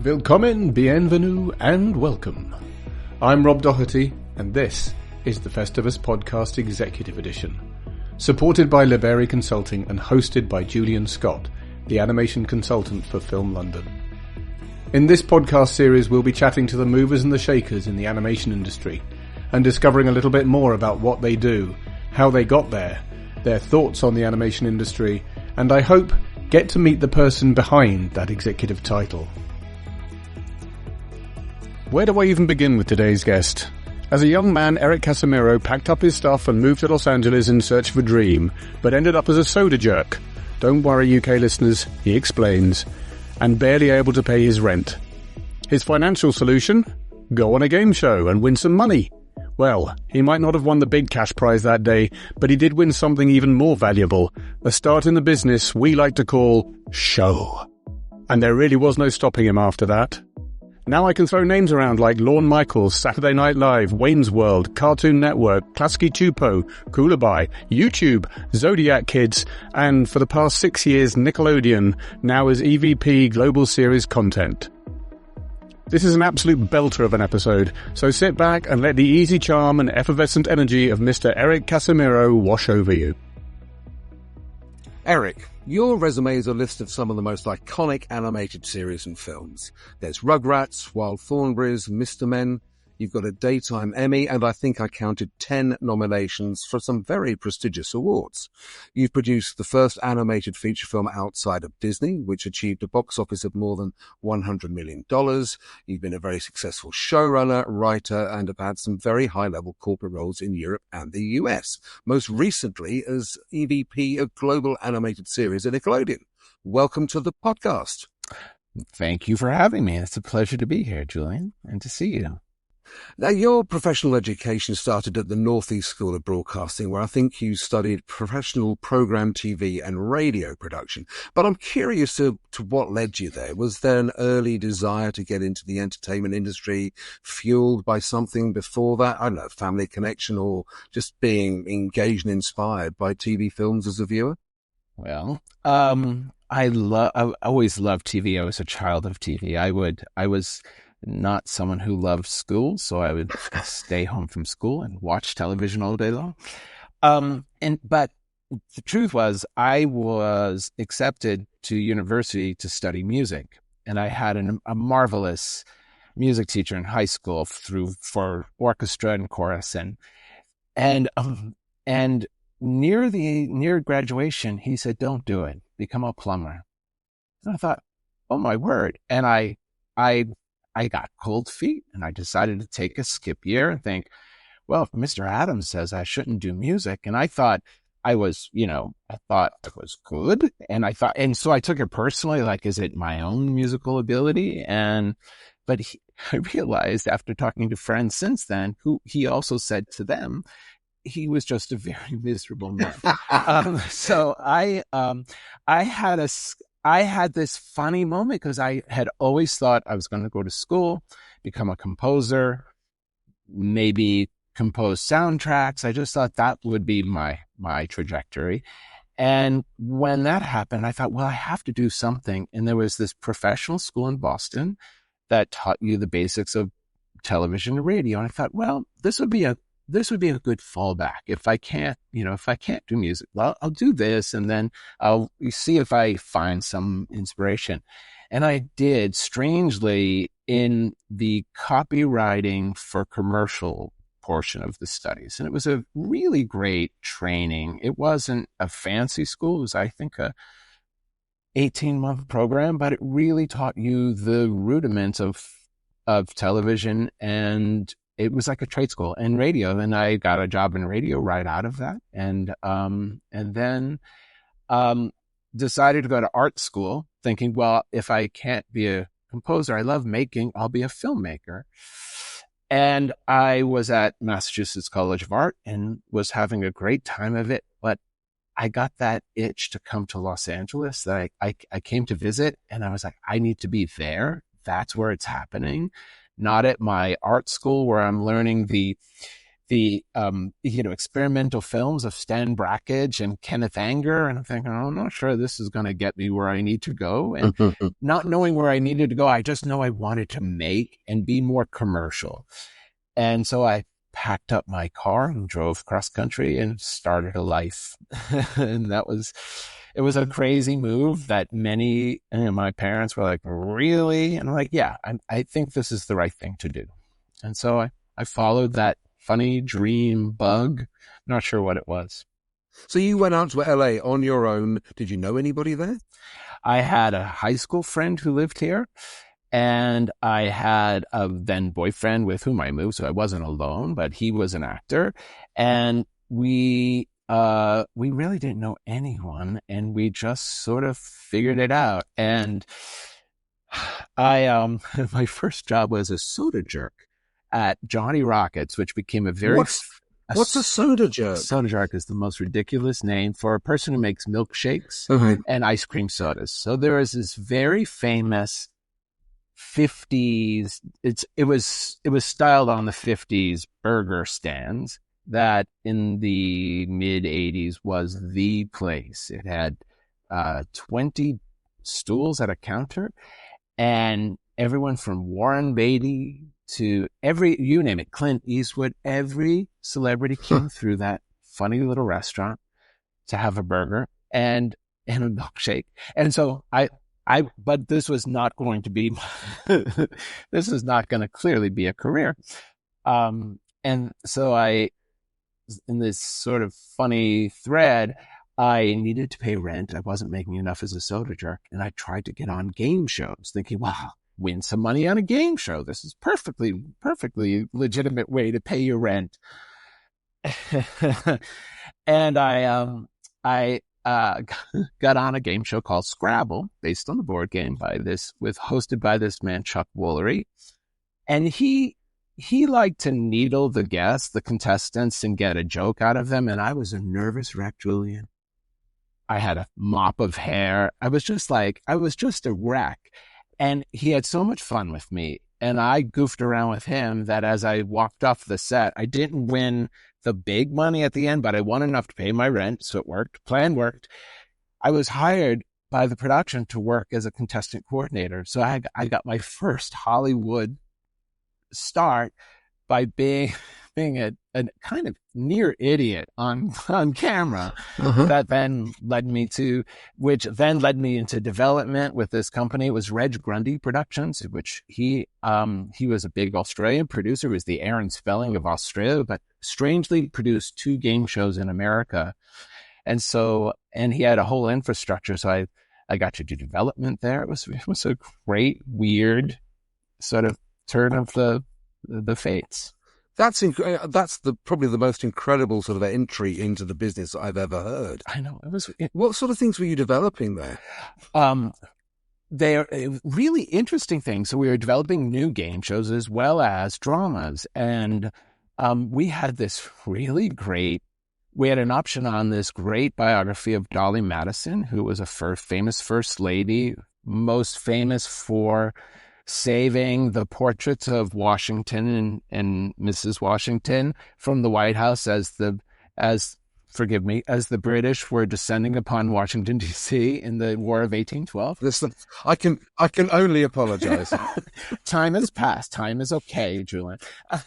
Willkommen, bienvenue, and welcome. I'm Rob Doherty, and this is the Festivus Podcast Executive Edition, supported by Libery Consulting and hosted by Julian Scott, the animation consultant for Film London. In this podcast series, we'll be chatting to the movers and the shakers in the animation industry, and discovering a little bit more about what they do, how they got there, their thoughts on the animation industry, and I hope get to meet the person behind that executive title. Where do I even begin with today's guest? As a young man, Eryk Casemiro packed up his stuff and moved to Los Angeles in search of a dream, but ended up as a soda jerk. Don't worry, UK listeners, he explains, and barely able to pay his rent. His financial solution? Go on a game show and win some money. Well, he might not have won the big cash prize that day, but he did win something even more valuable, a start in the business we like to call show. And there really was no stopping him after that. Now I can throw names around like Lorne Michaels, Saturday Night Live, Wayne's World, Cartoon Network, Klasky Csupo, Coolabi, YouTube, Zodiak Kids, and for the past 6 years Nickelodeon, now as EVP Global Series Content. This is an absolute belter of an episode, so sit back and let the easy charm and effervescent energy of Mr. Eryk Casemiro wash over you. Eryk, your resume is a list of some of the most iconic animated series and films. There's Rugrats, Wild Thornberrys, Mr. Men. You've got a Daytime Emmy, and I think I counted 10 nominations for some very prestigious awards. You've produced the first animated feature film outside of Disney, which achieved a box office of more than $100 million. You've been a very successful showrunner, writer, and have had some very high-level corporate roles in Europe and the US, most recently as EVP of Global Animated Series at Nickelodeon. Welcome to the podcast. Thank you for having me. It's a pleasure to be here, Julian, and to see you. Now, your professional education started at the Northeast School of Broadcasting, where I think you studied professional program TV and radio production. But I'm curious to what led you there. Was there an early desire to get into the entertainment industry, fueled by something before that? I don't know, family connection, or just being engaged and inspired by TV films as a viewer? Well, I always loved TV. I was a child of TV. I was not someone who loved school, so I would stay home from school and watch television all day long. But the truth was, I was accepted to university to study music, and I had a marvelous music teacher in high school for orchestra and chorus, and near graduation, he said, "Don't do it. Become a plumber." And I thought, "Oh my word!" And I got cold feet, and I decided to take a skip year and think, well, if Mr. Adams says I shouldn't do music, and I thought I was good, and so I took it personally, like, is it my own musical ability? But I realized after talking to friends since then, who he also said to them, he was just a very miserable man. So I had this funny moment because I had always thought I was going to go to school, become a composer, maybe compose soundtracks. I just thought that would be my trajectory. And when that happened, I thought, well, I have to do something. And there was this professional school in Boston that taught you the basics of television and radio. And I thought, well, this would be a good fallback. If I can't do music, well, I'll do this, and then I'll see if I find some inspiration. And I did, strangely, in the copywriting for commercial portion of the studies. And it was a really great training. It wasn't a fancy school. It was, I think, a 18-month program, but it really taught you the rudiments of television, and it was like a trade school and radio. And I got a job in radio right out of that. And then decided to go to art school, thinking, well, if I can't be a composer, I love making, I'll be a filmmaker. And I was at Massachusetts College of Art and was having a great time of it. But I got that itch to come to Los Angeles, that I came to visit, and I was like, I need to be there. That's where it's happening. Not at my art school where I'm learning the experimental films of Stan Brakhage and Kenneth Anger. And I'm thinking, I'm not sure this is going to get me where I need to go. And not knowing where I needed to go, I just know I wanted to make and be more commercial. And so I packed up my car and drove cross country and started a life. And it was a crazy move that my parents were like, really? And I'm like, yeah, I think this is the right thing to do. And so I followed that funny dream bug. Not sure what it was. So you went out to LA on your own. Did you know anybody there? I had a high school friend who lived here, and I had a then boyfriend with whom I moved. So I wasn't alone, but he was an actor. And we really didn't know anyone, and we just sort of figured it out. And my first job was a soda jerk at Johnny Rockets, which became What's a soda jerk? Soda jerk is the most ridiculous name for a person who makes milkshakes and ice cream sodas. So there is this very famous 50s. It was styled on the 50s burger stands that in the mid 80s was the place. It had 20 stools at a counter, and everyone from Warren Beatty to you name it, Clint Eastwood, every celebrity came through that funny little restaurant to have a burger and a milkshake. And so but this was not going to be, this is not going to clearly be a career. And so in this sort of funny thread, I needed to pay rent. I wasn't making enough as a soda jerk. And I tried to get on game shows thinking, wow, win some money on a game show. This is perfectly legitimate way to pay your rent. And I got on a game show called Scrabble, based on the board game hosted by this man, Chuck Woolery. And he liked to needle the contestants, and get a joke out of them. And I was a nervous wreck, Julian. I had a mop of hair. I was just a wreck. And he had so much fun with me. And I goofed around with him that as I walked off the set, I didn't win the big money at the end, but I won enough to pay my rent. So it worked. Plan worked. I was hired by the production to work as a contestant coordinator. So I got my first Hollywood start by being a kind of near idiot on camera. That then led me into development with this company. It was Reg Grundy Productions, which he was a big Australian producer. He was the Aaron Spelling of Australia, but strangely produced 2 game shows in America. And he had a whole infrastructure. So I got to do development there. It was a great, weird sort of turn of the fates. That's probably the most incredible sort of entry into the business I've ever heard. I know. What sort of things were you developing there? They are really interesting things. So we were developing new game shows as well as dramas. And we had an option on this great biography of Dolly Madison, who was a famous first lady, most famous for saving the portraits of Washington and Mrs. Washington from the White House as the British were descending upon Washington, D.C. in the War of 1812. Listen, I can only apologize. Time has passed. Time is okay, Julian.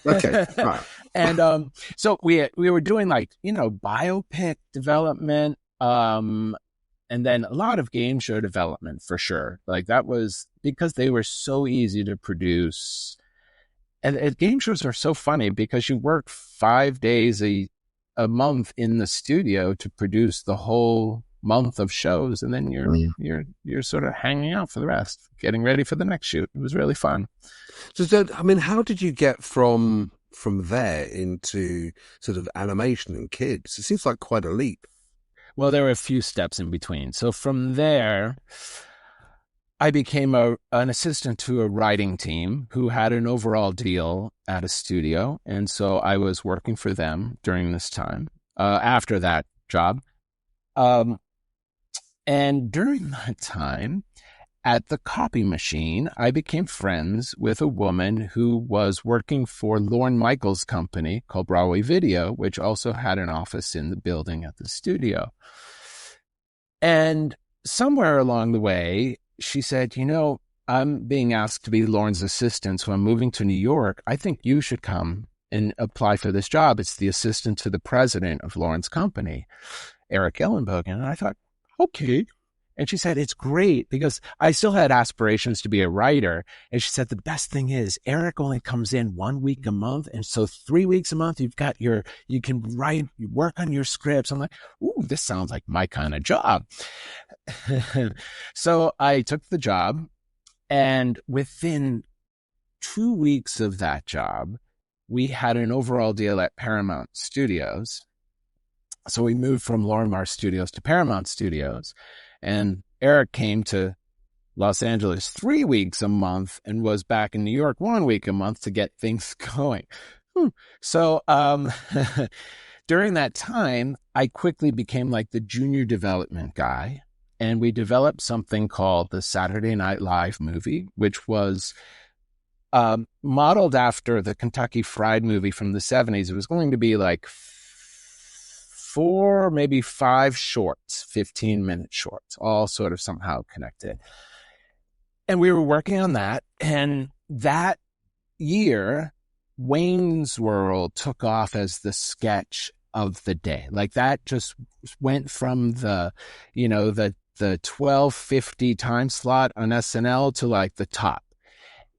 Okay. Right. And so we were doing biopic development, and then a lot of game show development for sure. Like that was because they were so easy to produce. And game shows are so funny because you work 5 days a month in the studio to produce the whole month of shows. And then you're sort of hanging out for the rest, getting ready for the next shoot. It was really fun. So, how did you get from there into sort of animation and kids? It seems like quite a leap. Well, there were a few steps in between. So from there, I became an assistant to a writing team who had an overall deal at a studio. And so I was working for them during this time, after that job. And during that time, at the copy machine, I became friends with a woman who was working for Lorne Michaels' company called Broadway Video, which also had an office in the building at the studio. And somewhere along the way, she said, I'm being asked to be Lorne's assistant, so I'm moving to New York. I think you should come and apply for this job. It's the assistant to the president of Lorne's company, Eryk Ellenbogen. And I thought, okay. And she said, it's great because I still had aspirations to be a writer. And she said, the best thing is Eryk only comes in 1 week a month. And so 3 weeks a month, you can write, you work on your scripts. I'm like, ooh, this sounds like my kind of job. So I took the job, and within 2 weeks of that job, we had an overall deal at Paramount Studios. So we moved from Lorimar Studios to Paramount Studios. And Eryk came to Los Angeles 3 weeks a month and was back in New York 1 week a month to get things going. So during that time, I quickly became like the junior development guy. And we developed something called the Saturday Night Live movie, which was modeled after the Kentucky Fried movie from the 70s. It was going to be like 4, maybe 5 shorts, 15-minute shorts, all sort of somehow connected. And we were working on that. And that year, Wayne's World took off as the sketch of the day. Like that just went from the 12:50 time slot on SNL to like the top.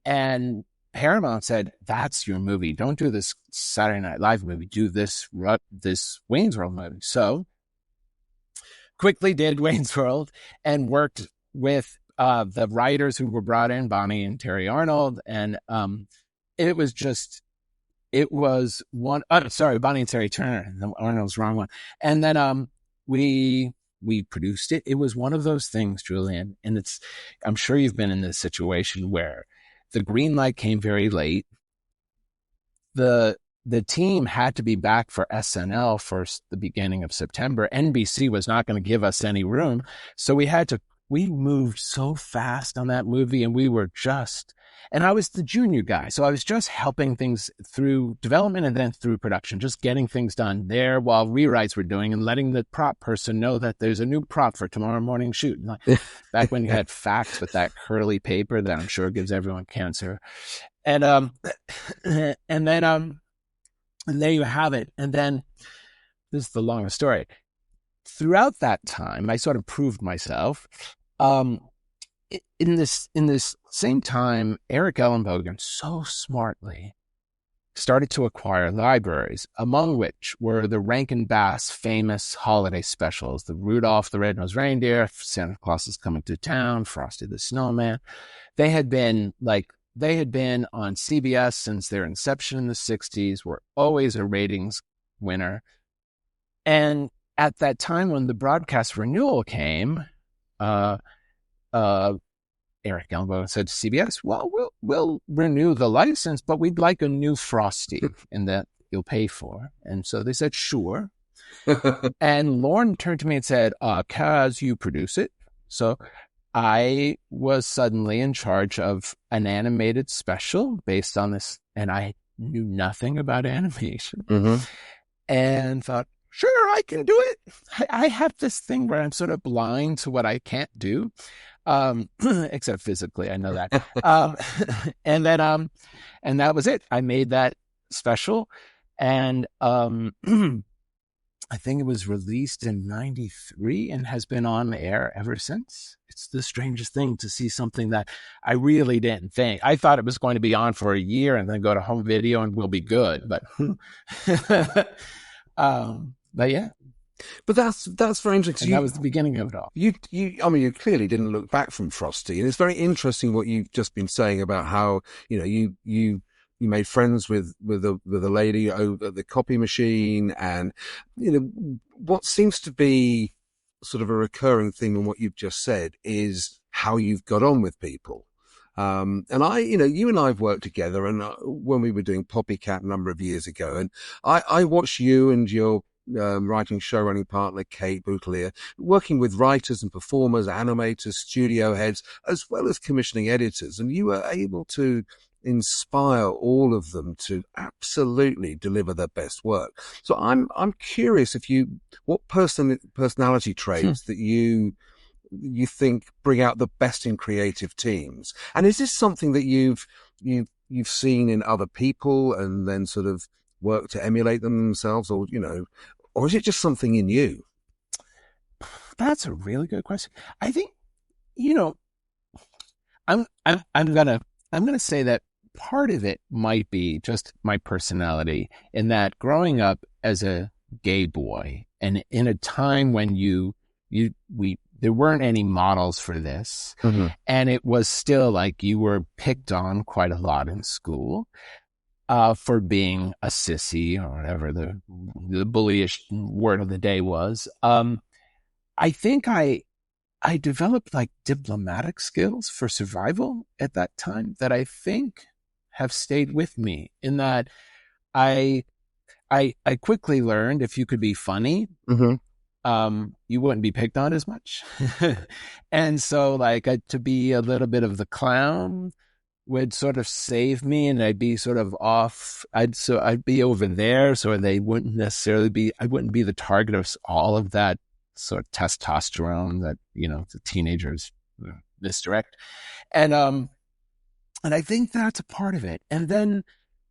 And Paramount said, that's your movie. Don't do this Saturday Night Live movie. Do this Wayne's World movie. So quickly did Wayne's World and worked with the writers who were brought in, Bonnie and Terry Arnold. And Bonnie and Terry Turner. Arnold's the wrong one. And then we produced it. It was one of those things, Julian, and I'm sure you've been in this situation where the green light came very late. The team had to be back for SNL for the beginning of September. NBC was not going to give us any room. So we moved so fast on that movie, and and I was the junior guy. So I was just helping things through development and then through production, just getting things done there while rewrites were doing and letting the prop person know that there's a new prop for tomorrow morning shoot. Back when you had fax with that curly paper that I'm sure gives everyone cancer. And then there you have it. And then this is the longest story. Throughout that time, I sort of proved myself. In this same time, Eryk Ellenbogen so smartly started to acquire libraries, among which were the Rankin Bass famous holiday specials, the Rudolph the Red-Nosed Reindeer, Santa Claus is Coming to Town, Frosty the Snowman. They had been on CBS since their inception in the 60s, were always a ratings winner. And at that time when the broadcast renewal came, Eryk Ellenbogen said to CBS, well, we'll renew the license, but we'd like a new Frosty and that you'll pay for. And so they said, sure. And Lorne turned to me and said, Kaz, you produce it. So I was suddenly in charge of an animated special based on this, and I knew nothing about animation. Mm-hmm. And thought, sure, I can do it. I have this thing where I'm sort of blind to what I can't do. Except physically, I know that. And that was it. I made that special, and I think it was released in 93 and has been on the air ever since. It's the strangest thing to see something that I really didn't think. I thought it was going to be on for a year and then go to home video and we'll be good. But yeah. But that's very interesting. And that was the beginning of it all. You clearly didn't look back from Frosty, and it's very interesting what you've just been saying about how you made friends with a lady over the copy machine, and what seems to be sort of a recurring theme in what you've just said is how you've got on with people. And you and I have worked together, and when we were doing Poppycat a number of years ago, and I watched you and your writing showrunning partner Kate Boutelier, working with writers and performers, animators, studio heads, as well as commissioning editors. And you were able to inspire all of them to absolutely deliver their best work. So I'm curious what personality traits that you think bring out the best in creative teams, and is this something that you've seen in other people and then sort of work to emulate them themselves, or is it just something in you? That's a really good question. I think I'm gonna say that part of it might be just my personality, in that growing up as a gay boy and in a time when there weren't any models for this. Mm-hmm. And it was still like you were picked on quite a lot in school for being a sissy, or whatever the bullyish word of the day was. I think I developed like diplomatic skills for survival at that time that I think have stayed with me, in that I quickly learned if you could be funny, mm-hmm. You wouldn't be picked on as much. And so to be a little bit of the clown would sort of save me, and I'd be sort of off. I'd be over there, so they wouldn't necessarily I wouldn't be the target of all of that sort of testosterone that, the teenagers misdirect. And I think that's a part of it. And then,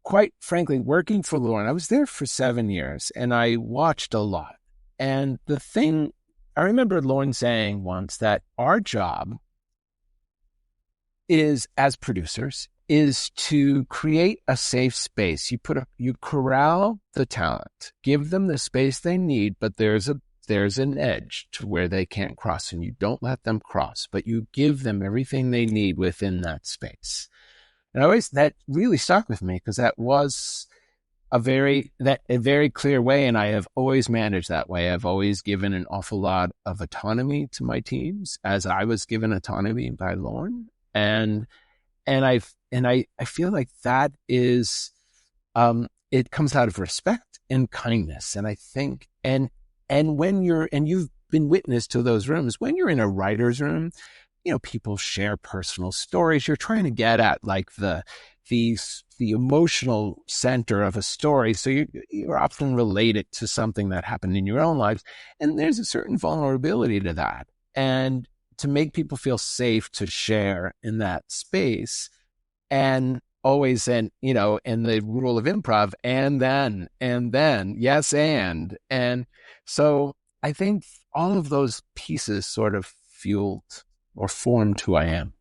quite frankly, working for Lorne, I was there for 7 years and I watched a lot. And the thing, I remember Lorne saying once that our job is, as producers, is to create a safe space. You corral the talent, give them the space they need, but there's an edge to where they can't cross, and you don't let them cross, but you give them everything they need within that space. And that really stuck with me, because that was a very clear way, and I have always managed that way. I've always given an awful lot of autonomy to my teams, as I was given autonomy by Lorne, and I feel like that is it comes out of respect and kindness, and I think and when you've been witness to those rooms, when you're in a writer's room, people share personal stories. You're trying to get at like the emotional center of a story. So you're often related to something that happened in your own lives. And there's a certain vulnerability to that. And to make people feel safe to share in that space, and always, in the rule of improv, and then, yes, and so I think all of those pieces sort of fueled or formed who I am.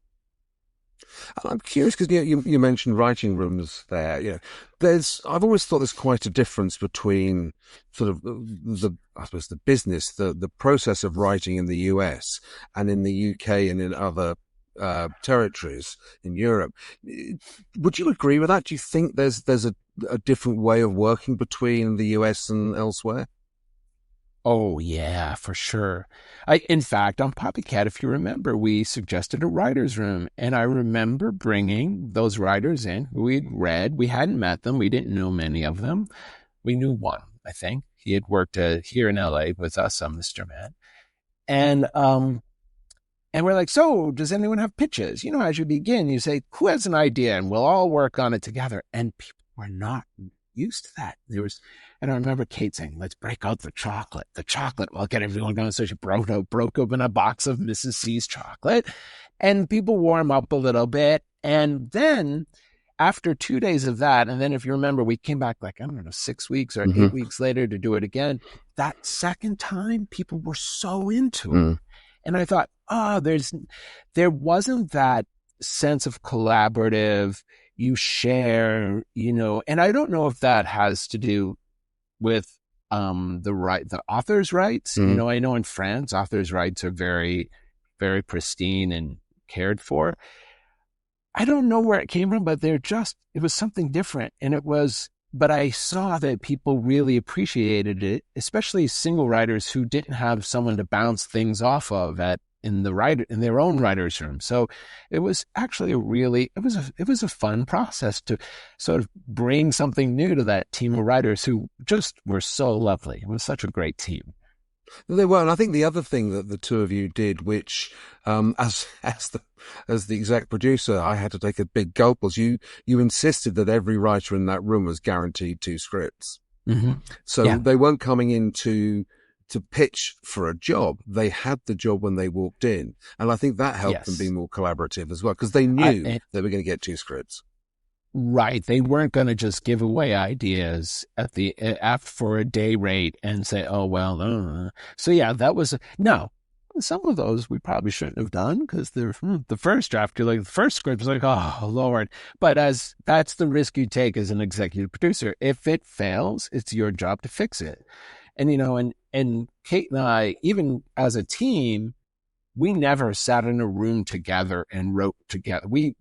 I'm curious because you mentioned writing rooms there. I've always thought there's quite a difference between sort of the business, the process of writing in the US and in the UK and in other territories in Europe. Would you agree with that? Do you think there's a different way of working between the US and elsewhere? Oh, yeah, for sure. In fact, on Poppycat, if you remember, we suggested a writer's room. And I remember bringing those writers in who we'd read. We hadn't met them. We didn't know many of them. We knew one, I think. He had worked here in LA with us on Mr. Man. And we're like, so does anyone have pitches? As you begin, you say, who has an idea? And we'll all work on it together. And people were not used to that. And I remember Kate saying, let's break out the chocolate. We'll get everyone going. So she broke open a box of Mrs. C's chocolate, and people warm up a little bit. And then after 2 days of that, and then if you remember, we came back 6 weeks or 8 weeks later to do it again. That second time, people were so into it. And I thought, there wasn't that sense of collaborative, you share, and I don't know if that has to do with the author's rights. I know in France, author's rights are very, very pristine and cared for. I don't know where it came from, but it was something different. But I saw that people really appreciated it, especially single writers who didn't have someone to bounce things off of at in their own writer's room. So it was actually it was a fun process to sort of bring something new to that team of writers who just were so lovely. It was such a great team. They were, and I think the other thing that the two of you did, which as the exec producer, I had to take a big gulp, was you insisted that every writer in that room was guaranteed 2 scripts. Mm-hmm. So they weren't coming in to pitch for a job. They had the job when they walked in. And I think that helped them be more collaborative as well, because they knew they were going to get 2 scripts. Right. They weren't going to just give away ideas for a day rate and say, oh, well, So yeah, that was, no, some of those we probably shouldn't have done, because the first draft, the first script was like, oh, Lord. But that's the risk you take as an executive producer. If it fails, it's your job to fix it. And, and Kate and I, even as a team, we never sat in a room together and wrote together. We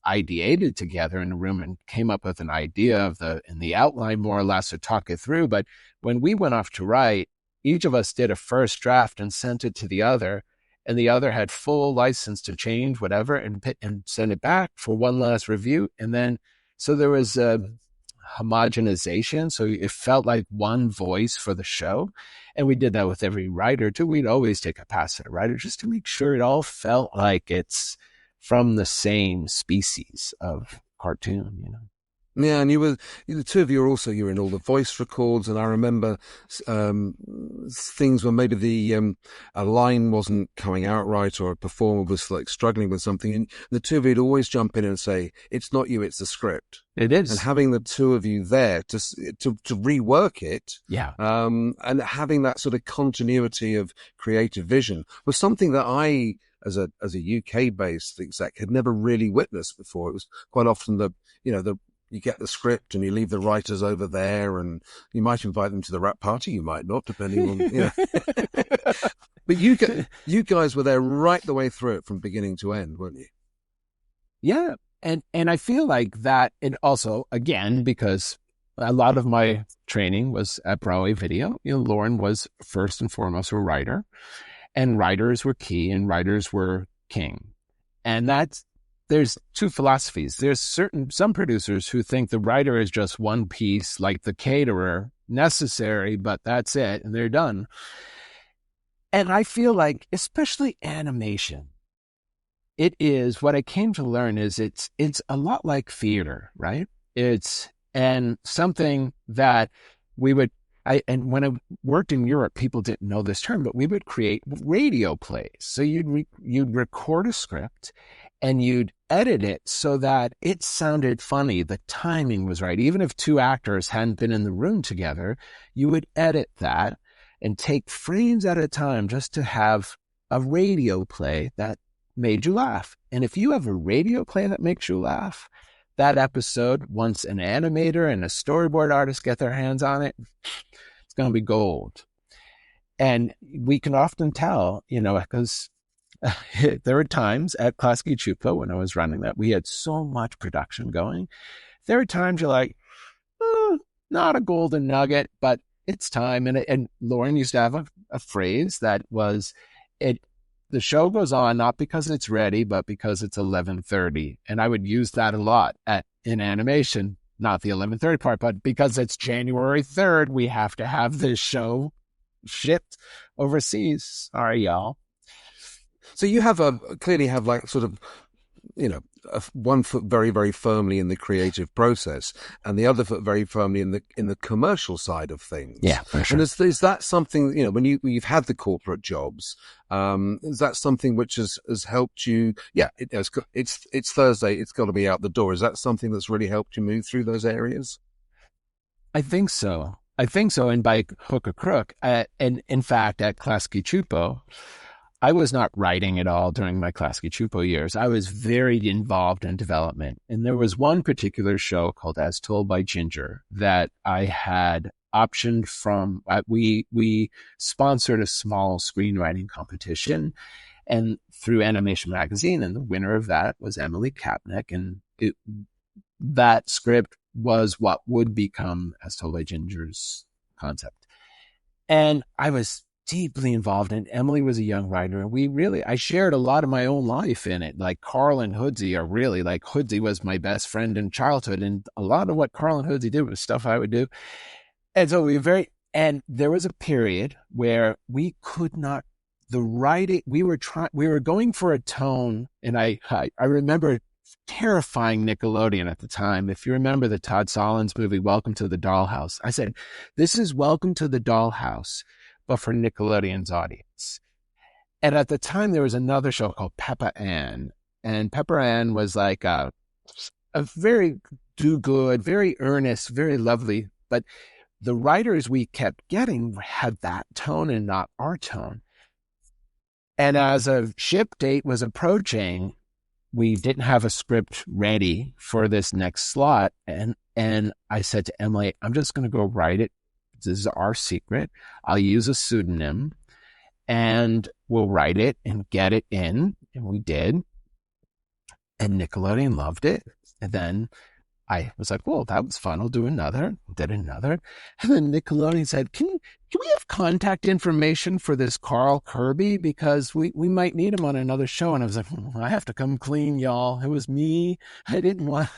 ideated together in a room and came up with an idea of the outline more or less to talk it through. But when we went off to write, each of us did a first draft and sent it to the other, and the other had full license to change whatever and send it back for one last review. And then, so there was a homogenization. So it felt like one voice for the show. And we did that with every writer too. We'd always take a pass at a writer just to make sure it all felt like it's from the same species of cartoon, Yeah, and the two of you you're in all the voice records, and I remember things where maybe a line wasn't coming out right, or a performer was like struggling with something, and the two of you'd always jump in and say, "It's not you, it's the script." It is, and having the two of you there to rework it, and having that sort of continuity of creative vision was something that I, as a UK based exec, had never really witnessed before. It was quite often you get the script and you leave the writers over there, and you might invite them to the wrap party, you might not, depending on, But you guys were there right the way through it from beginning to end, weren't you? Yeah. And I feel like that, and also, again, because a lot of my training was at Broadway Video, Lorne was first and foremost a writer, and writers were key and writers were king. And there's 2 philosophies. There's some producers who think the writer is just one piece, like the caterer, necessary, but that's it, and they're done. And I feel like, especially animation, it is, what I came to learn is it's a lot like theater, right? And something that and when I worked in Europe, people didn't know this term, but we would create radio plays. So you'd record a script and you'd edit it so that it sounded funny. The timing was right. Even if 2 actors hadn't been in the room together, you would edit that and take frames at a time just to have a radio play that made you laugh. And if you have a radio play that makes you laugh, that episode, once an animator and a storyboard artist get their hands on it, it's going to be gold. And we can often tell, because there were times at Klasky Csupo when I was running that, we had so much production going. There were times you're like, not a golden nugget, but it's time. And Lorne used to have a phrase that was, the show goes on not because it's ready, but because it's 11:30. And I would use that a lot in animation, not the 11:30 part, but because it's January 3rd, we have to have this show shipped overseas. Sorry, y'all. So you clearly have like sort of, one foot very, very firmly in the creative process, and the other foot very firmly in the commercial side of things. Yeah, for sure. And is that something, when you've had the corporate jobs, is that something which has helped you? Yeah, it's Thursday. It's got to be out the door. Is that something that's really helped you move through those areas? I think so. And by hook or crook, and in fact, at Klasky Csupo, I was not writing at all during my Klasky Csupo years. I was very involved in development. And there was one particular show called As Told by Ginger that I had optioned from. We sponsored a small screenwriting competition and through Animation Magazine, and the winner of that was Emily Kapnick. And that script was what would become As Told by Ginger's concept. And I was deeply involved, and Emily was a young writer, and I shared a lot of my own life in it. Like Carl and Hoodsy are really like, Hoodsy was my best friend in childhood, and a lot of what Carl and Hoodsy did was stuff I would do. And so and there was a period where we could not, the writing, we were going for a tone, and I remember terrifying Nickelodeon at the time. If you remember the Todd Solondz movie, Welcome to the Dollhouse, I said, this is Welcome to the Dollhouse, but for Nickelodeon's audience. And at the time, there was another show called Peppa Ann. And Peppa Ann was like a very do-good, very earnest, very lovely. But the writers we kept getting had that tone and not our tone. And as a ship date was approaching, we didn't have a script ready for this next slot. And I said to Emily, I'm just going to go write it. This is our secret. I'll use a pseudonym and we'll write it and get it in. And we did. And Nickelodeon loved it. And then I was like, well, that was fun. I'll do another. Did another. And then Nickelodeon said, can we have contact information for this Carl Kirby? Because we might need him on another show. And I was like, I have to come clean, y'all. It was me. I didn't want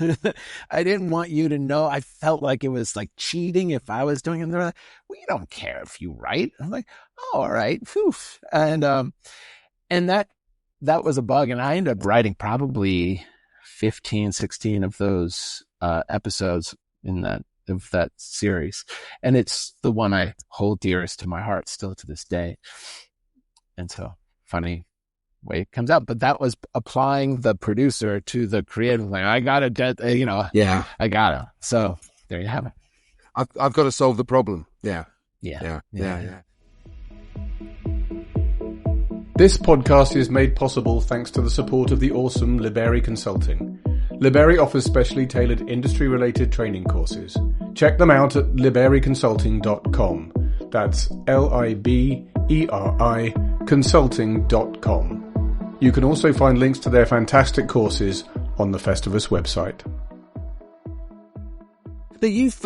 you to know. I felt like it was like cheating if I was doing it. And they're like, well, you don't care if you write. I'm like, oh, all right. Whew. And that was a bug. And I ended up writing probably 15, 16 of those episodes of that series. And it's the one I hold dearest to my heart still to this day. And so funny way it comes out. But that was applying the producer to the creative. Like, I got to, yeah, I got to. So there you have it. I've got to solve the problem. Yeah. This podcast is made possible thanks to the support of the awesome Liberi Consulting. Liberi offers specially tailored industry-related training courses. Check them out at libericonsulting.com. That's LIBERI consulting.com. You can also find links to their fantastic courses on the Festivus website. But you've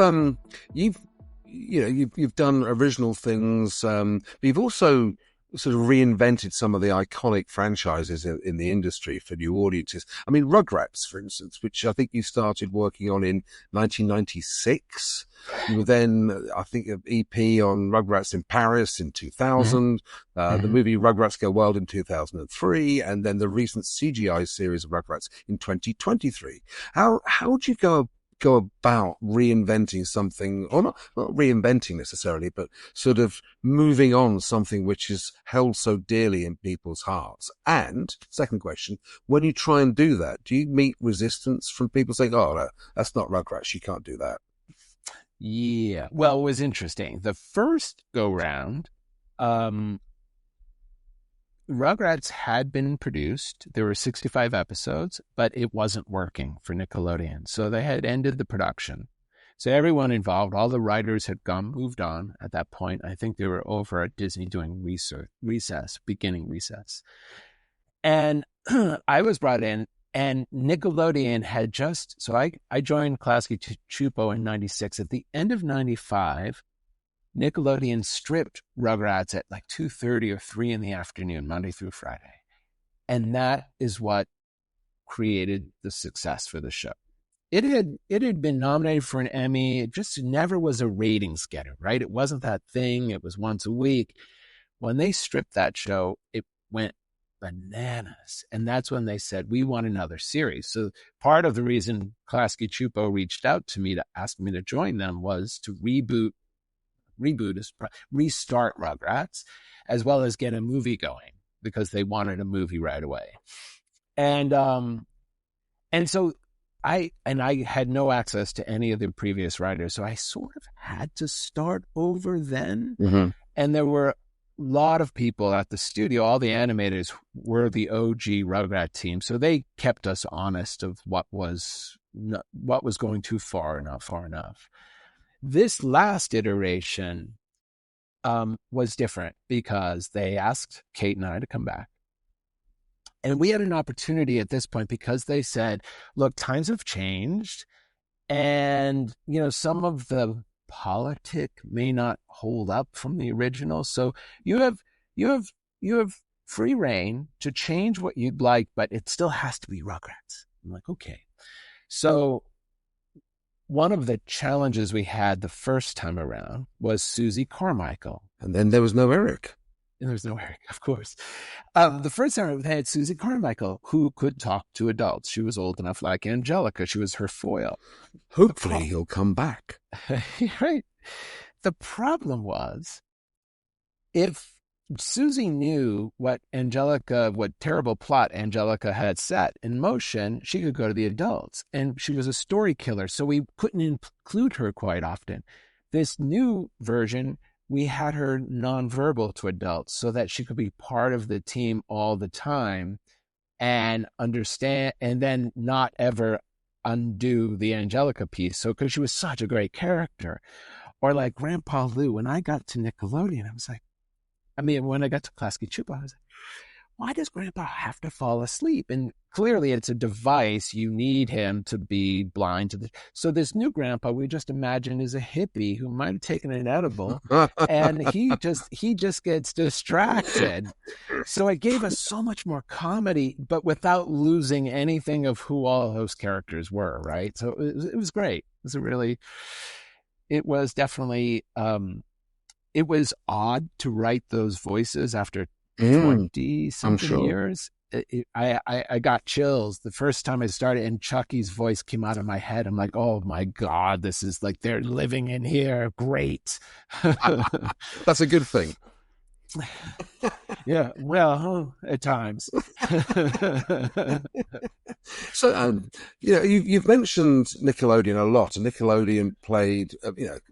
done original things, but you've also sort of reinvented some of the iconic franchises in the industry for new audiences. I mean, Rugrats, for instance, which I think you started working on in 1996. You were then, I think, an EP on Rugrats in Paris in 2000, the movie Rugrats Go Wild in 2003, and then the recent CGI series of Rugrats in 2023. How would you go about reinventing something, or not reinventing necessarily, but sort of moving on something which is held so dearly in people's hearts? And second question, when you try and do that, do you meet resistance from people saying, oh, no, that's not Rugrats, you can't do that? Yeah. Well, it was interesting. The first go round, Rugrats had been produced. There were 65 episodes, but it wasn't working for Nickelodeon. So they had ended the production. So everyone involved, all the writers had moved on at that point. I think they were over at Disney doing beginning recess. And I was brought in, and Nickelodeon had so I joined Klasky Csupo in 96. At the end of 95, Nickelodeon stripped Rugrats at like 2:30 or 3 in the afternoon, Monday through Friday. And that is what created the success for the show. It had been nominated for an Emmy. It just never was a ratings getter, right? It wasn't that thing. It was once a week. When they stripped that show, it went bananas. And that's when they said, we want another series. So part of the reason Klasky Csupo reached out to me to ask me to join them was to restart Rugrats, as well as get a movie going, because they wanted a movie right away. And so I had no access to any of the previous writers, so I sort of had to start over then. Mm-hmm. And there were a lot of people at the studio. All the animators were the OG Rugrat team, so they kept us honest of what was going too far and not far enough. This last iteration was different because they asked Kate and I to come back. And we had an opportunity at this point because they said, look, times have changed. And, some of the politic may not hold up from the original. So you have free reign to change what you'd like, but it still has to be Rugrats. I'm like, okay. So one of the challenges we had the first time around was Susie Carmichael. And then there was no Eryk. And there's no Eryk, of course. The first time we had Susie Carmichael, who could talk to adults. She was old enough, like Angelica. She was her foil. Hopefully he'll come back. Right. The problem was, if Susie knew what terrible plot Angelica had set in motion, she could go to the adults. And she was a story killer, so we couldn't include her quite often. This new version, we had her nonverbal to adults so that she could be part of the team all the time and understand, and then not ever undo the Angelica piece. So, because she was such a great character. Or like Grandpa Lou, when I got to Nickelodeon, when I got to Klasky Csupo, I was like, why does Grandpa have to fall asleep? And clearly it's a device. You need him to be blind to so this new Grandpa, we just imagine, is a hippie who might have taken an edible and he just gets distracted. So it gave us so much more comedy, but without losing anything of who all those characters were, right? So it was great. It was definitely, it was odd to write those voices after 20-something years. I got chills the first time I started, and Chucky's voice came out of my head. I'm like, oh my God, this is like they're living in here. Great. That's a good thing. Yeah, well, at times. So, you've mentioned Nickelodeon a lot, and Nickelodeon played,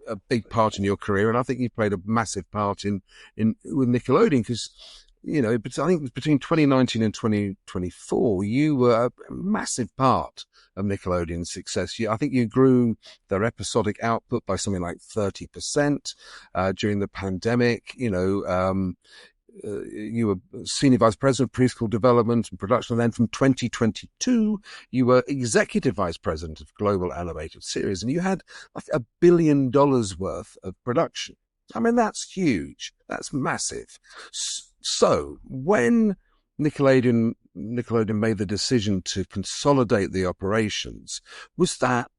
a big part in your career, and I think you played a massive part with Nickelodeon because, I think it was between 2019 and 2024, you were a massive part of Nickelodeon's success. I think you grew their episodic output by something like 30% during the pandemic. You were Senior Vice President of Preschool Development and Production. And then from 2022, you were Executive Vice President of Global Animated Series. And you had like $1 billion worth of production. I mean, that's huge. That's massive. So when Nickelodeon made the decision to consolidate the operations, was that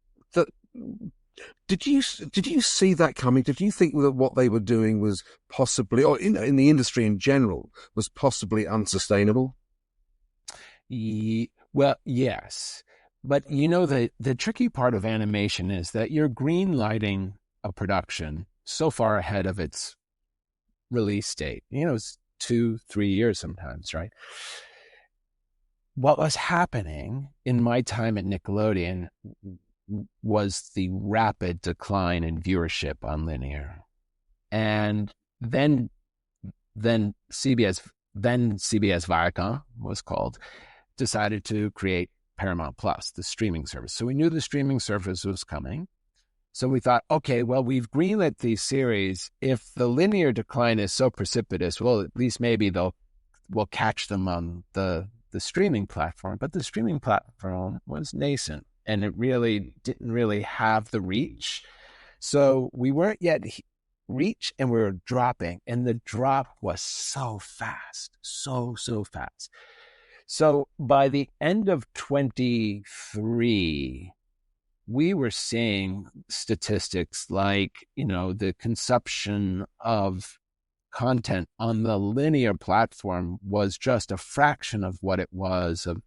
did you see that coming? Did you think that what they were doing was possibly, or in the industry in general, was possibly unsustainable? Well, yes. But the tricky part of animation is that you're green lighting a production so far ahead of its release date. It's 2-3 years sometimes, right? What was happening in my time at Nickelodeon was the rapid decline in viewership on linear. And then CBS Viacom was called, decided to create Paramount Plus, the streaming service. So we knew the streaming service was coming. So we thought, okay, well, we've greenlit these series. If the linear decline is so precipitous, well, at least maybe we'll catch them on the streaming platform. But the streaming platform was nascent, and it really didn't really have the reach. So we weren't yet reach, and we were dropping, and the drop was so fast, so fast. So by the end of 23, we were seeing statistics like, the consumption of content on the linear platform was just a fraction of what it was of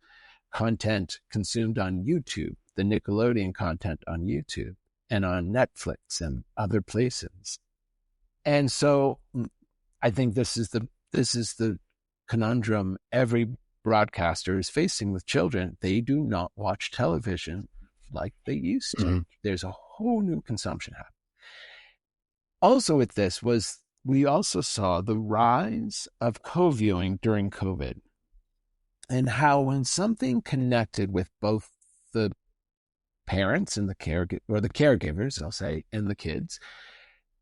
content consumed on YouTube, the Nickelodeon content on YouTube and on Netflix and other places. And so I think this is the conundrum every broadcaster is facing with children. They do not watch television like they used to. Mm-hmm. There's a whole new consumption happening. Also with this we also saw the rise of co-viewing during COVID, and how when something connected with both the parents and the caregivers, I'll say, and the kids,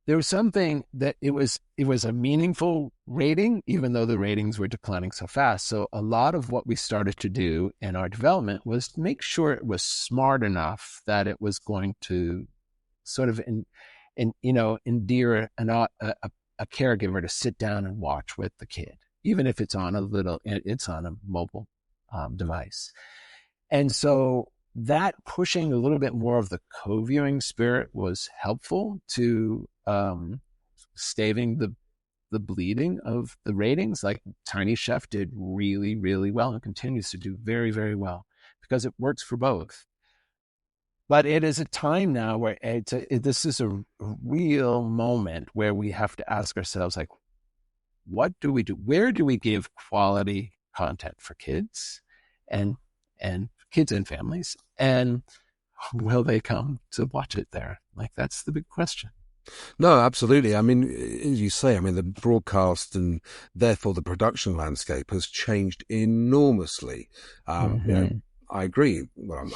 there was something that it was a meaningful rating, even though the ratings were declining so fast. So a lot of what we started to do in our development was to make sure it was smart enough that it was going to sort of endear a caregiver to sit down and watch with the kid, even if it's on a mobile device. And so that pushing a little bit more of the co-viewing spirit was helpful to staving the bleeding of the ratings. Like Tiny Chef did really, really well and continues to do very, very well because it works for both. But it is a time now where this is a real moment where we have to ask ourselves, like, what do we do? Where do we give quality content for kids and kids and families? And will they come to watch it there? Like, that's the big question. No, absolutely. I mean, as you say, the broadcast and therefore the production landscape has changed enormously. I agree. Well,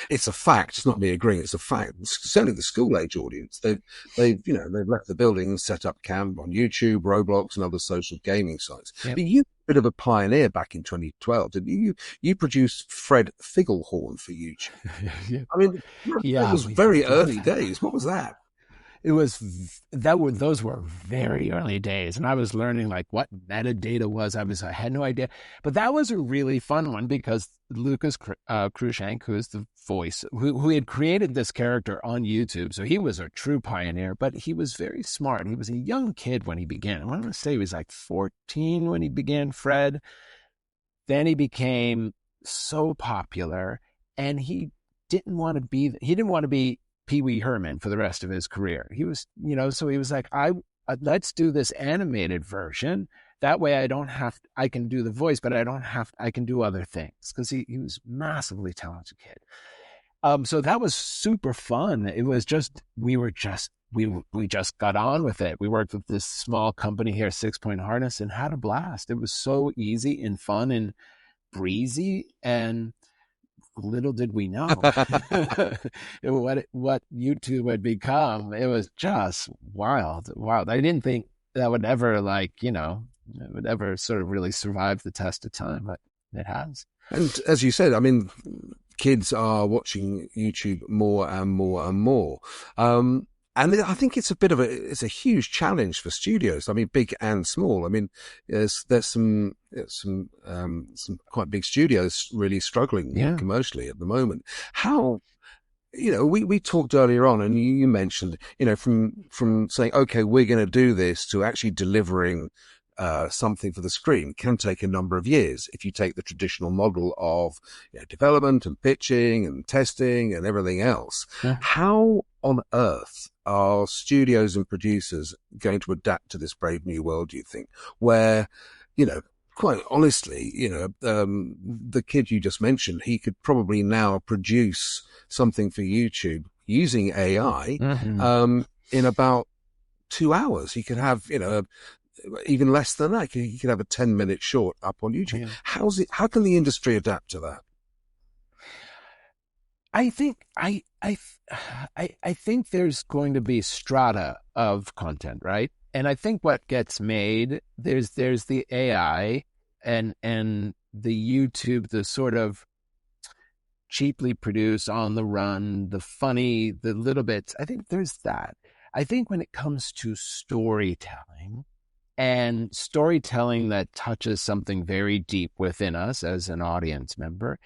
it's a fact. It's not me agreeing. It's a fact. Certainly the school age audience, they've left the building and set up camp on YouTube, Roblox and other social gaming sites. Yep. But you were a bit of a pioneer back in 2012, didn't you? You produced Fred Figglehorn for YouTube. Yeah. It was very early days. What was that? Those were very early days, and I was learning like what metadata was. I had no idea, but that was a really fun one because Lucas Cruikshank, who is the voice, who had created this character on YouTube, so he was a true pioneer. But he was very smart. He was a young kid when he began. I want to say he was like 14 when he began Fred. Then he became so popular, and he didn't want to be Pee Wee Herman for the rest of his career. He was, so he was like, let's do this animated version. That way I can do the voice, but I can do other things because he was a massively talented kid. So that was super fun. It was just, we just got on with it. We worked with this small company here, 6 Point Harness, and had a blast. It was so easy and fun and breezy, and little did we know what YouTube would become. It was just wild. I didn't think that would ever it would ever sort of really survive the test of time, but it has. And as you said, kids are watching YouTube more and more and more. And I think it's it's a huge challenge for studios. Big and small. There's some quite big studios really struggling commercially at the moment. How, we talked earlier on, and you mentioned, from saying, okay, we're going to do this to actually delivering something for the screen can take a number of years if you take the traditional model of development and pitching and testing and everything else. Yeah. How on earth are studios and producers going to adapt to this brave new world, do you think, where, quite honestly, the kid you just mentioned, he could probably now produce something for YouTube using AI in about 2 hours. He could have, even less than that. He could have a 10-minute short up on YouTube. Yeah. How can the industry adapt to that? I think there's going to be strata of content, right? And I think what gets made, there's the AI and the YouTube, the sort of cheaply produced, on the run, the funny, the little bits. I think there's that. I think when it comes to storytelling, and storytelling that touches something very deep within us as an audience member,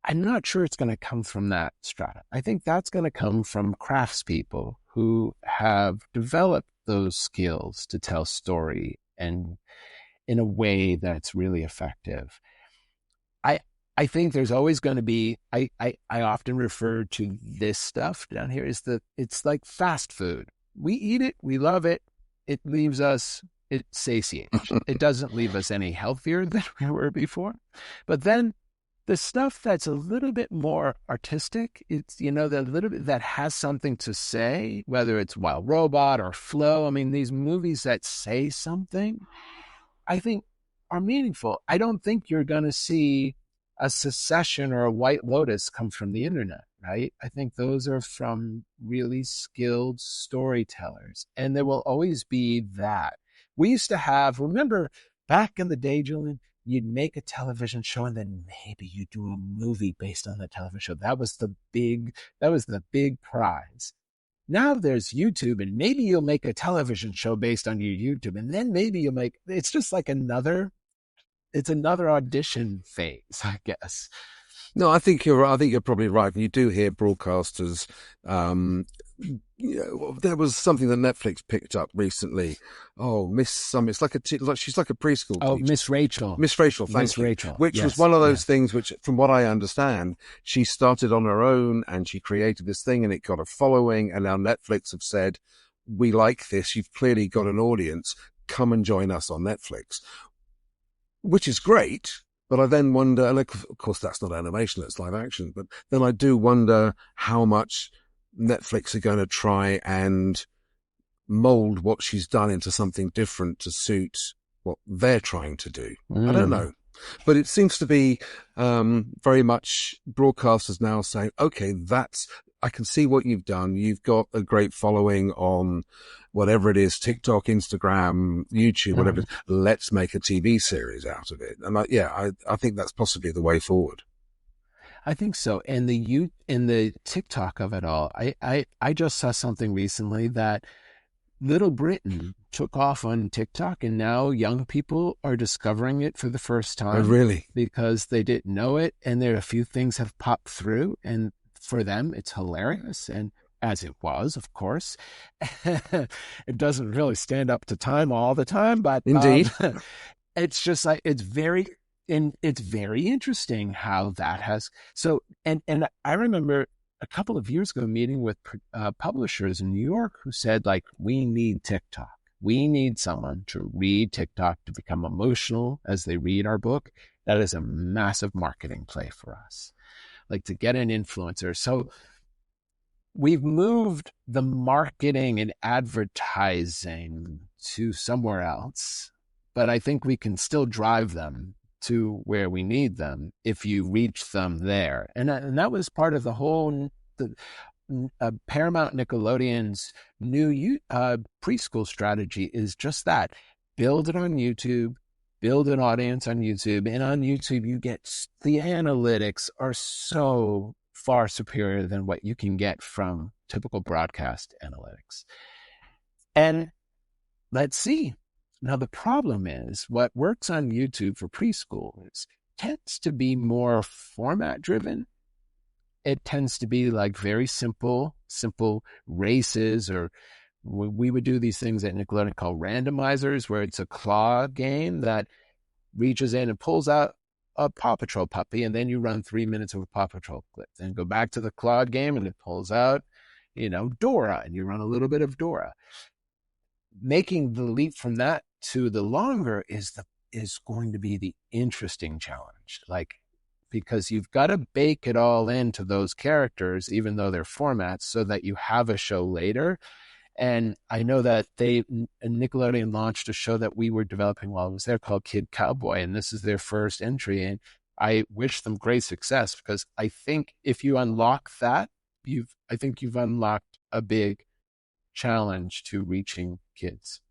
I'm not sure it's going to come from that strata. I think that's going to come from craftspeople who have developed those skills to tell story and in a way that's really effective. I think there's always going to be, I often refer to this stuff down here it's like fast food. We eat it, we love it, it leaves us, it satiates. It doesn't leave us any healthier than we were before. But then the stuff that's a little bit more artistic, it's, the little bit that has something to say, whether it's Wild Robot or Flow. These movies that say something, I think are meaningful. I don't think you're going to see a Succession or a White Lotus come from the internet, right? I think those are from really skilled storytellers. And there will always be that. We used to have, remember back in the day, Julian, you'd make a television show and then maybe you do a movie based on the television show. That was the big prize. Now there's YouTube, and maybe you'll make a television show based on your YouTube, and then maybe you'll make, it's just like another audition phase, I guess. No, I think you're right. I think you're probably right. You do hear broadcasters. There was something that Netflix picked up recently. Oh, Miss Some. It's like she's like a preschool teacher. Miss Rachel. Miss Rachel, thank you. Rachel, which was one of those things which, from what I understand, she started on her own and she created this thing and it got a following. And now Netflix have said, we like this. You've clearly got an audience. Come and join us on Netflix, which is great. But I then wonder, and of course that's not animation, that's live action, but then I do wonder how much Netflix are going to try and mold what she's done into something different to suit what they're trying to do. I don't know. But it seems to be very much broadcasters now saying, okay, I can see what you've done. You've got a great following on whatever it is, TikTok, Instagram, YouTube, whatever. Let's make a TV series out of it. And I think that's possibly the way forward. I think so. And the TikTok of it all, I just saw something recently that Little Britain took off on TikTok, and now young people are discovering it for the first time. Oh, really? Because they didn't know it, and there are a few things have popped through, and for them, it's hilarious. And as it was, of course, it doesn't really stand up to time all the time, but indeed, it's just like, it's very interesting how that has. So, and I remember a couple of years ago meeting with publishers in New York who said, like, we need TikTok. We need someone to read TikTok to become emotional as they read our book. That is a massive marketing play for us. Like, to get an influencer. So we've moved the marketing and advertising to somewhere else, but I think we can still drive them to where we need them if you reach them there. And that was part of the whole Paramount Nickelodeon's new preschool strategy, is just that. Build it on YouTube, build an audience on YouTube, and on YouTube you get, the analytics are so far superior than what you can get from typical broadcast analytics. And let's see. Now, the problem is what works on YouTube for preschoolers tends to be more format driven. It tends to be like very simple races, or we would do these things at Nickelodeon called randomizers, where it's a claw game that reaches in and pulls out a Paw Patrol puppy, and then you run 3 minutes of a Paw Patrol clip. Then go back to the claw game and it pulls out, Dora, and you run a little bit of Dora. Making the leap from that to the longer is going to be the interesting challenge. Like, because you've got to bake it all into those characters, even though they're formats, so that you have a show later. And I know that Nickelodeon launched a show that we were developing while I was there called Kid Cowboy, and this is their first entry. And I wish them great success, because I think if you unlock that, I think you've unlocked a big challenge to reaching kids.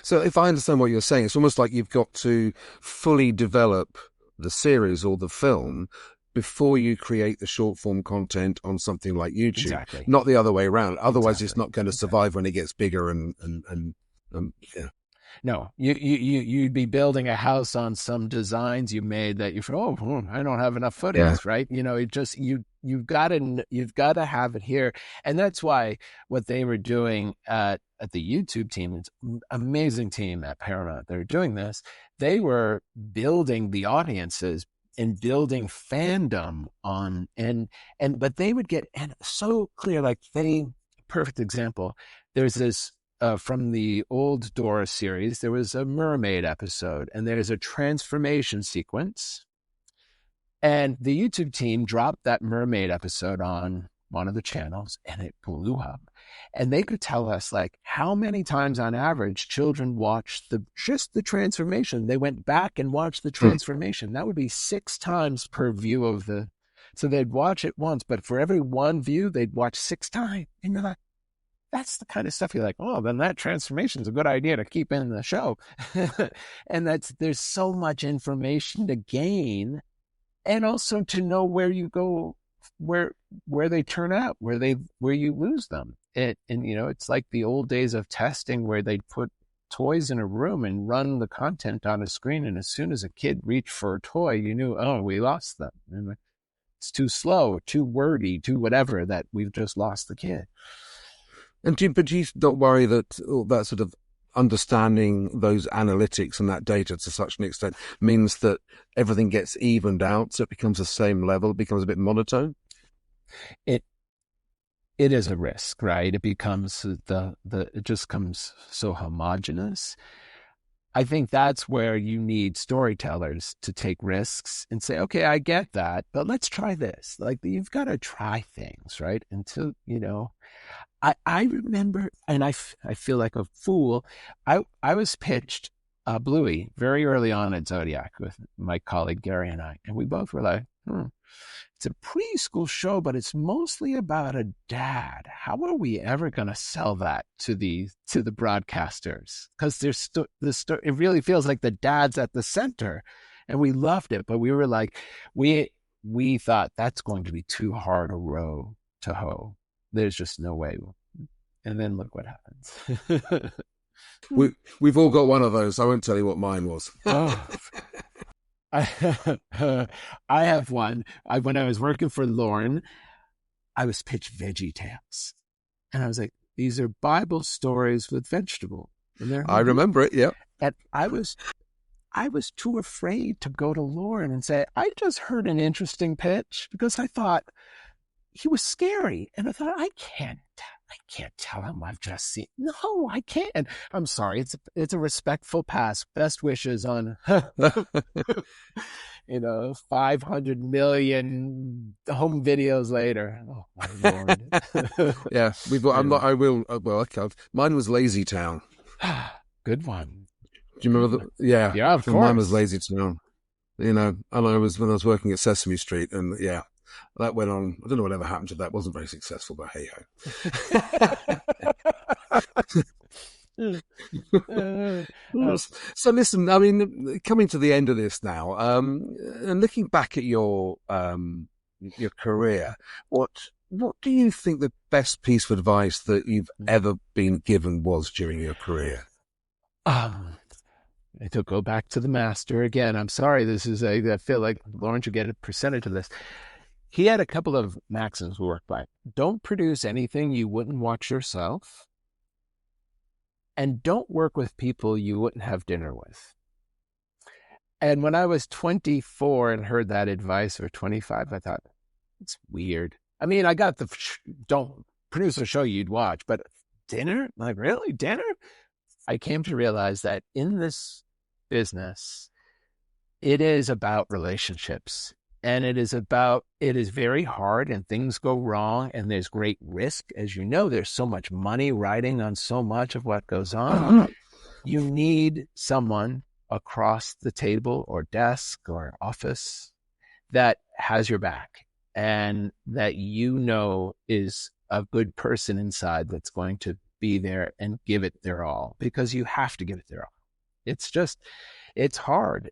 So if I understand what you're saying, it's almost like you've got to fully develop the series or the film before you create the short form content on something like YouTube. Exactly. Not the other way around. Otherwise, it's not going to survive when it gets bigger and yeah. No, you'd be building a house on some designs you made that I don't have enough footage, right? It just, you've got to have it here. And that's why what they were doing at the YouTube team, it's an amazing team at Paramount. They're doing this. They were building the audiences and building fandom on, but they would get, and so clear, like perfect example. There's this, from the old Dora series, there was a mermaid episode, and there's a transformation sequence. And the YouTube team dropped that mermaid episode on one of the channels, and it blew up. And they could tell us, like, how many times on average children watched just the transformation. They went back and watched the transformation. That would be 6 times per view of so they'd watch it once, but for every one view, they'd watch 6 times. And you're like, that's the kind of stuff you're like, oh, then that transformation is a good idea to keep in the show. And there's so much information to gain, and also to know where you go where they turn out, where you lose them. And it's like the old days of testing where they'd put toys in a room and run the content on a screen. And as soon as a kid reached for a toy, you knew, oh, we lost them. And it's too slow, too wordy, too whatever, that we've just lost the kid. And do you not worry that that sort of understanding those analytics and that data to such an extent means that everything gets evened out, so it becomes the same level, it becomes a bit monotone? It is a risk, right? It becomes it just comes so homogenous. I think that's where you need storytellers to take risks and say, okay, I get that, but let's try this. Like, you've got to try things, right? Until, I remember, and I feel like a fool. I was pitched Bluey very early on at Zodiac with my colleague Gary and I, and we both were like, it's a preschool show, but it's mostly about a dad. How are we ever going to sell that to the broadcasters? Because it really feels like the dad's at the center, and we loved it, but we were like, we thought that's going to be too hard a row to hoe. There's just no way. And then look what happens. We've all got one of those. I won't tell you what mine was. Oh. I have one. When I was working for Lorne, I was pitched Veggie Tales. And I was like, these are Bible stories with vegetable. I remember it, yeah. And I was too afraid to go to Lorne and say, I just heard an interesting pitch, because I thought he was scary. And I thought, I can't tell him I've just seen. No, I can't. I'm sorry. It's a respectful pass. Best wishes on, 500 million home videos later. Oh my Lord. Yeah, we've got. I will. Well, I can't. Mine was Lazy Town. Good one. Do you remember yeah, of course. Mine was Lazy Town. And I was when I was working at Sesame Street, and yeah. That went on. I don't know whatever happened to that. It wasn't very successful, but hey ho. So listen, I mean, coming to the end of this now, and looking back at your career, what do you think the best piece of advice that you've ever been given was during your career? To go back to the master again. I'm sorry. I feel like Lorne should get a percentage of this. He had a couple of maxims we worked by. Don't produce anything you wouldn't watch yourself. And don't work with people you wouldn't have dinner with. And when I was 24 and heard that advice, or 25, I thought, it's weird. I mean, I got don't produce a show you'd watch, but dinner? Like, really? Dinner? I came to realize that in this business, it is about relationships. And it is very hard, and things go wrong, and there's great risk. As you know, there's so much money riding on so much of what goes on. You need someone across the table or desk or office that has your back, and that is a good person inside that's going to be there and give it their all, because you have to give it their all. It's hard.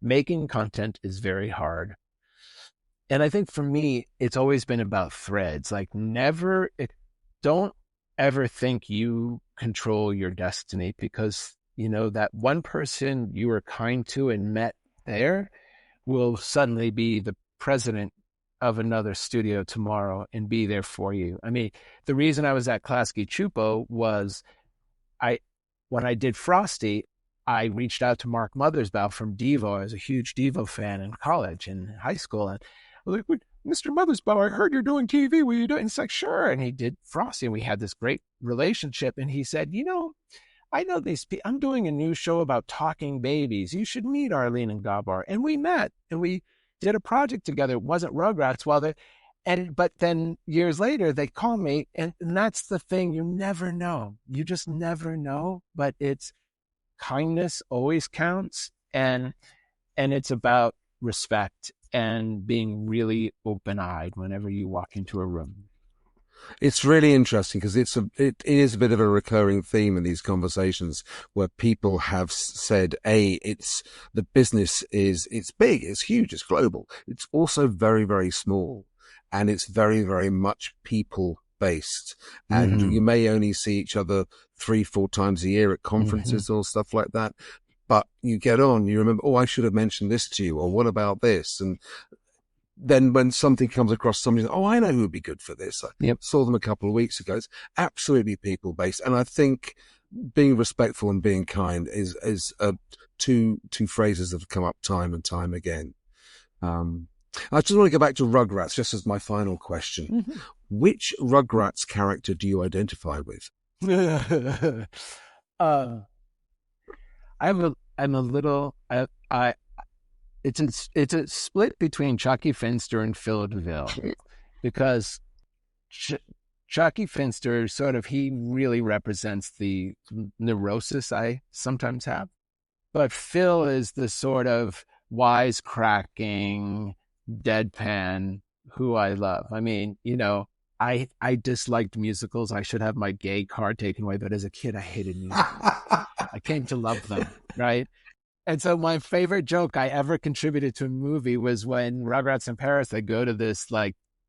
Making content is very hard. And I think for me, it's always been about threads. Like, don't ever think you control your destiny, because, that one person you were kind to and met there will suddenly be the president of another studio tomorrow and be there for you. I mean, the reason I was at Klasky Chupo was when I did Frosty, I reached out to Mark Mothersbaugh from Devo. I was a huge Devo fan in college and high school. And I was like, Mr. Mothersbaugh, I heard you're doing TV. Will you do it? And it's like, sure. And he did Frosty, and we had this great relationship. And he said, I know these people. I'm doing a new show about talking babies. You should meet Arlene and Gabar. And we met, and we did a project together. It wasn't Rugrats. But then years later, they call me, and that's the thing. You never know. You just never know. But it's kindness always counts, and it's about respect and being really open-eyed whenever you walk into a room. It's really interesting, because it is a bit of a recurring theme in these conversations, where people have said, the business it's big, it's huge, it's global. It's also very, very small. and it's very, very much people based. And you may only see each other 3-4 times a year at conferences or stuff like that. But you get on, you remember, oh, I should have mentioned this to you, or what about this? And then when something comes across somebody, oh, I know who would be good for this. I saw them a couple of weeks ago. It's absolutely people based. And I think being respectful and being kind is two phrases that have come up time and time again. I just want to go back to Rugrats, just as my final question. Which Rugrats character do you identify with? It's a split between Chucky Finster and Phil DeVille, because Chucky Finster he really represents the neurosis I sometimes have, but Phil is the sort of wisecracking, deadpan who I love. I mean, I disliked musicals. I should have my gay card taken away, but as a kid, I hated musicals. I came to love them, right? And so my favorite joke I ever contributed to a movie was when Rugrats in Paris, they go to this,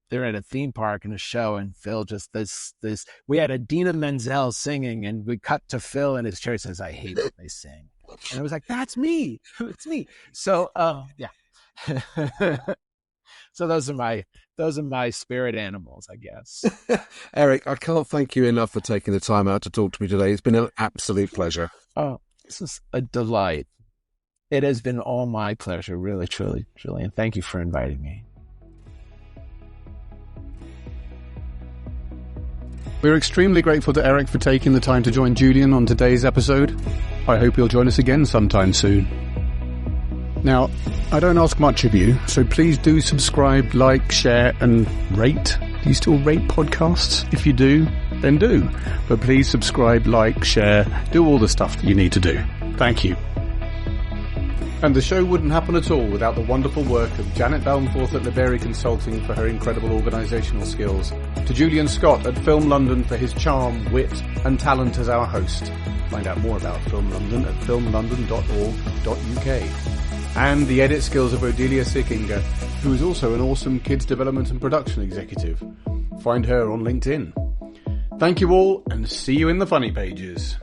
they're at a theme park in a show, and Phil just we had Idina Menzel singing, and we cut to Phil in his chair. He says, I hate when they sing. And I was like, that's me. It's me. So, yeah. So those are my spirit animals, I guess. Eryk, I can't thank you enough for taking the time out to talk to me today. It's been an absolute pleasure. Oh, this is a delight. It has been all my pleasure, really, truly, Julian. Thank you for inviting me. We're extremely grateful to Eryk for taking the time to join Julian on today's episode. I hope you'll join us again sometime soon. Now, I don't ask much of you, so please do subscribe, like, share, and rate. Do you still rate podcasts? If you do, then do. But please subscribe, like, share, do all the stuff that you need to do. Thank you. And the show wouldn't happen at all without the wonderful work of Janet Belmforth at Liberia Consulting for her incredible organisational skills, to Julian Scott at Film London for his charm, wit and talent as our host. Find out more about Film London at filmlondon.org.uk. And the edit skills of Odelia Sikinga, who is also an awesome kids development and production executive. Find her on LinkedIn. Thank you all, and see you in the funny pages.